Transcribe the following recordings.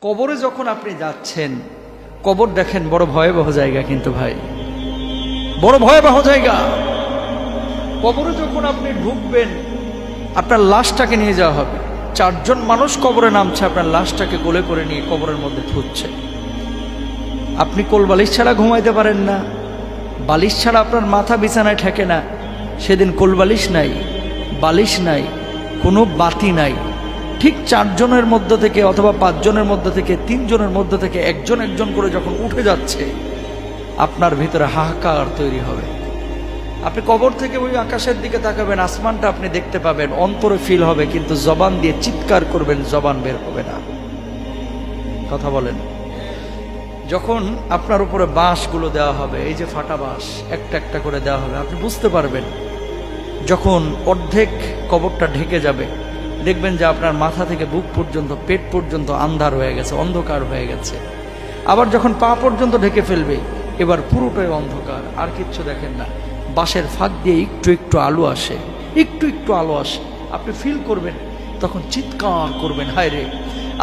কবরে যখন আপনি যাচ্ছেন, কবর দেখেন বড় ভয়াবহ জায়গা, কিন্তু ভাই বড় ভয়াবহ জায়গা। কবরে যখন আপনি ঢুকবেন, আপনার লাশটাকে নিয়ে যাওয়া হবে। 4 জন মানুষ কবরে নামছে, আপনার লাশটাকে কোলে করে নিয়ে কবরের মধ্যে ঠুকছে। আপনি কোল বালিশ ছাড়া ঘুমাইতে পারেন না, বালিশ ছাড়া আপনার মাথা বিছানায় ঠেকে না। সেদিন কোল বালিশ নাই, বালিশ নাই, কোনো বাতি নাই। ঠিক 4 জনের মধ্য থেকে অথবা 5 জনের মধ্য থেকে 3 জনের মধ্য থেকে একজন একজন করে যখন উঠে যাচ্ছে, আপনার ভিতরে হাহাকার তৈরি হবে। আপনি কবর থেকে ওই আকাশের দিকে তাকাবেন, আসমানটা আপনি দেখতে পাবেন, অন্তরে ফিল হবে, কিন্তু জবান দিয়ে চিৎকার করবেন, জবান বের হবে না। কথা বলেন। যখন আপনার উপরে বাঁশগুলো দেওয়া হবে, এই যে ফাটা বাঁশ একটা একটা করে দেওয়া হবে, আপনি বুঝতে পারবেন। যখন অর্ধেক কবরটা ঢেকে যাবে, দেখবেন যে আপনার মাথা থেকে বুক পর্যন্ত, পেট পর্যন্ত আন্ধার হয়ে গেছে, অন্ধকার হয়ে গেছে। আবার যখন পা পর্যন্ত ঢেকে ফেলবে, এবার পুরোটাই অন্ধকার, আর কিচ্ছু দেখেন না। বাঁশের ফাঁক দিয়ে একটু একটু আলো আসে, একটু একটু আলো আসে, আপনি ফিল করবেন, তখন চিৎকার করবেন, হায় রে,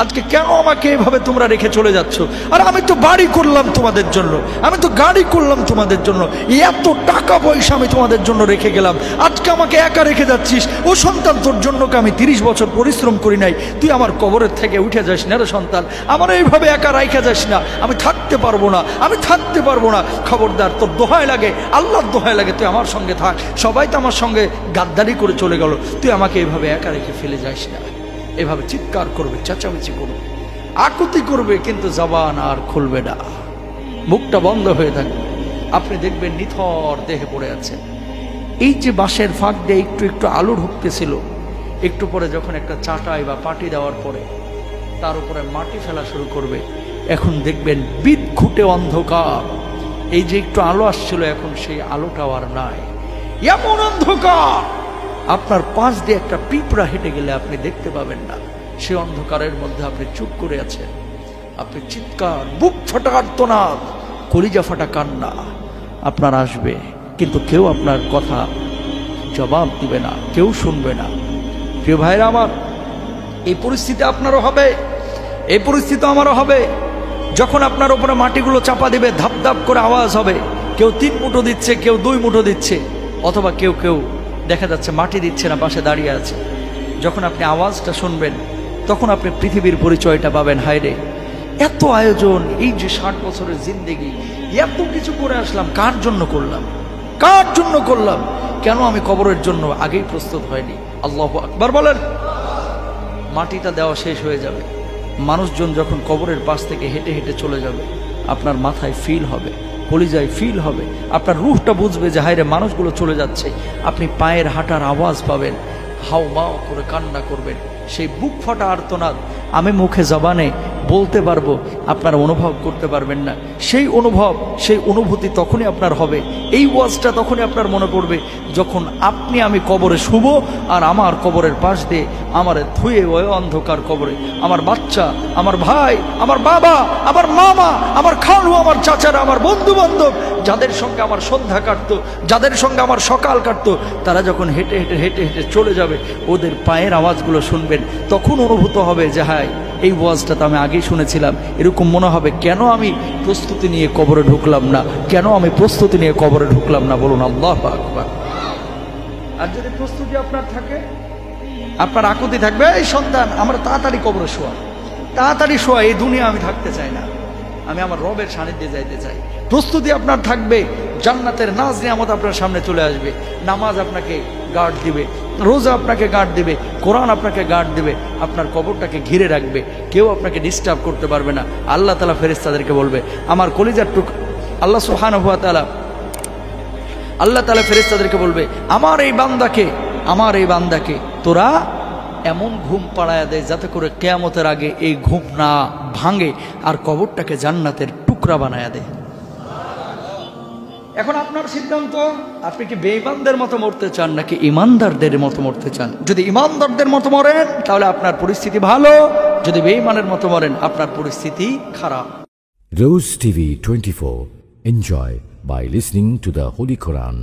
আজকে কেন আমাকে এভাবে তোমরা রেখে চলে যাচ্ছ? আর আমি তো বাড়ি করলাম তোমাদের জন্য, আমি তো গাড়ি করলাম তোমাদের জন্য, এত টাকা পয়সা আমি তোমাদের জন্য রেখে গেলাম, আজকে আমাকে একা রেখে যাচ্ছিস। ও সন্তান, তোর জন্য আমি 30 বছর পরিশ্রম করি নাই, তুই আমার কবরের থেকে উঠে যাস না রে সন্তান, আমার এইভাবে একা রাইখা যাস না, আমি থাকতে পারবো না, আমি থাকতে পারবো না। খবরদার, তোর দোহাই লাগে, আল্লাহর দোহাই লাগে, তুই আমার সঙ্গে থাক। সবাই তো আমার সঙ্গে গাদ্দারি করে চলে গেল, তুই আমাকে এইভাবে একা রেখে ফেলে যাস না। এভাবে চিৎকার করবে, চেঁচামেচি করবে, আকুতি করবে, কিন্তু জবান আর খুলবে না, মুখটা বন্ধ হয়ে থাকবে। আপনি দেখবেন নিথর দেহে পড়ে আছে। এই যে বাঁশের ফাঁক দিয়ে একটু একটু আলো ঢুকতেছিল, একটু পরে যখন একটা চাটাই বা পাটি দেওয়ার পরে তার উপরে মাটি ফেলা শুরু করবে, এখন দেখবেন বিদঘুটে অন্ধকার। এই যে একটু আলো আসছিল, এখন সেই আলোটাও আর নাই, এমন অন্ধকার আপনার পাশ দিয়ে একটা পিঁপড়া হেঁটে গেলে আপনি দেখতে পাবেন না। সে অন্ধকারের মধ্যে আপনি চুপ করে আছেন, আপনি চিৎকার, বুক ফাটা আর্তনাদ, কলিজা ফাটা কান্না আপনার আসবে, কিন্তু কেউ আপনার কথা জবাব দিবে না, কেউ শুনবে না। প্রিয় ভাইরা আমার, এই পরিস্থিতি আপনারও হবে, এই পরিস্থিতি আমারও হবে। যখন আপনার উপরে মাটিগুলো চাপা দিবে, ধাপ ধাপ করে আওয়াজ হবে, কেউ 3 মুঠো দিচ্ছে, কেউ 2 মুঠো দিচ্ছে, অথবা কেউ কেউ দেখা যাচ্ছে মাটি দিচ্ছে না, পাশে দাঁড়িয়ে আছে। যখন আপনি আওয়াজটা শুনবেন, তখন আপনি পৃথিবীর পরিচয়টা পাবেন। হায় রে, এত আয়োজন, এই যে 60 বছরের জিন্দেগি, এত কিছু করে আসলাম, কার জন্য করলাম, কার জন্য করলাম? কেন আমি কবরের জন্য আগেই প্রস্তুত হয়নি? আল্লাহু আকবার বলেন। মাটিটা দেওয়া শেষ হয়ে যাবে, মানুষজন যখন কবরের পাশ থেকে হেঁটে হেঁটে চলে যাবে, আপনার মাথায় ফিল হবে, কলিজায় ফিল হবে, আপনার রুহটা বুঝবে যে হায় রে, মানুষগুলো চলে যাচ্ছে। আপনি পায়ের হাঁটার আওয়াজ পাবেন, হাউ মাও করে কান্না করবেন, সেই বুক ফাটা আর্তনাদ আমি মুখে জবানে বলতে পারবো, আপনারা অনুভব করতে পারবেন না। সেই অনুভব, সেই অনুভূতি তখনই আপনার হবে, এই ওয়াজটা তখনই আপনার মনে পড়বে, যখন আপনি আমি কবরে শুব, আর আমার কবরের পাশ দিয়ে আমার ধুয়ে ওই অন্ধকার কবরে আমার বাচ্চা, আমার ভাই, আমার বাবা, আমার মামা, আমার খালু, আমার চাচারা, আমার বন্ধু বান্ধব, যাদের সঙ্গে আমার সন্ধ্যা কাটতো, যাদের সঙ্গে আমার সকাল কাটতো, তারা যখন হেঁটে হেঁটে হেঁটে হেঁটে চলে যাবে, ওদের পায়ের আওয়াজগুলো শুনবেন, তখন অনুভূত হবে যে হায়, এই ওয়াজটা তো আমি আগেই শুনেছিলাম। এরকম মনে হবে, কেন আমি প্রস্তুতি নিয়ে কবরে ঢুকলাম না, কেন আমি প্রস্তুতি নিয়ে কবরে ঢুকলাম না? বলুন আল্লাহু আকবার। আর যদি প্রস্তুতি আপনার থাকে, আপনার আকুতি থাকবে, এই সন্তান আমরা তাড়াতাড়ি কবরে শোয়া, তাড়াতাড়ি শোয়া, এই দুনিয়া আমি থাকতে চাই না, আমি আমার রবের সান্নিধ্যে যাইতে চাই। প্রস্তুতি আপনার থাকবে, জান্নাতের নাজ নিয়ামত আপনার সামনে চলে আসবে, নামাজ আপনাকে গার্ড দিবে, রোজা আপনাকে গার্ড দিবে, কোরআন আপনাকে গার্ড দিবে, আপনার কবরটাকে ঘিরে রাখবে, কেউ আপনাকে ডিস্টার্ব করতে পারবে না। আল্লাহ তাআলা ফেরেশতাদেরকে বলবে, আমার কলিজার টুকরা, আল্লাহ সুবহানাহু ওয়া তাআলা, আল্লাহ তাআলা ফেরেশতাদেরকে বলবে, আমার এই বান্দাকে তোরা এমন ঘুম পাড়ায়া দেয় যাতে করে কিয়ামতের আগে এই ঘুম না ভাঙে, আর কবরটাকে জান্নাতের টুকরা বানায়া দেয়। এখন আপনার সিদ্ধান্ত, আপনি কি বেঈমানদের মতো মরতে চান নাকি ইমানদারদের মতো মরতে চান? যদি ইমানদারদের মতো মরেন তাহলে আপনার পরিস্থিতি ভালো, যদি বেঈমানের মতো মরেন আপনার পরিস্থিতি খারাপ। Rose TV 24. Enjoy by listening to the Holy Quran.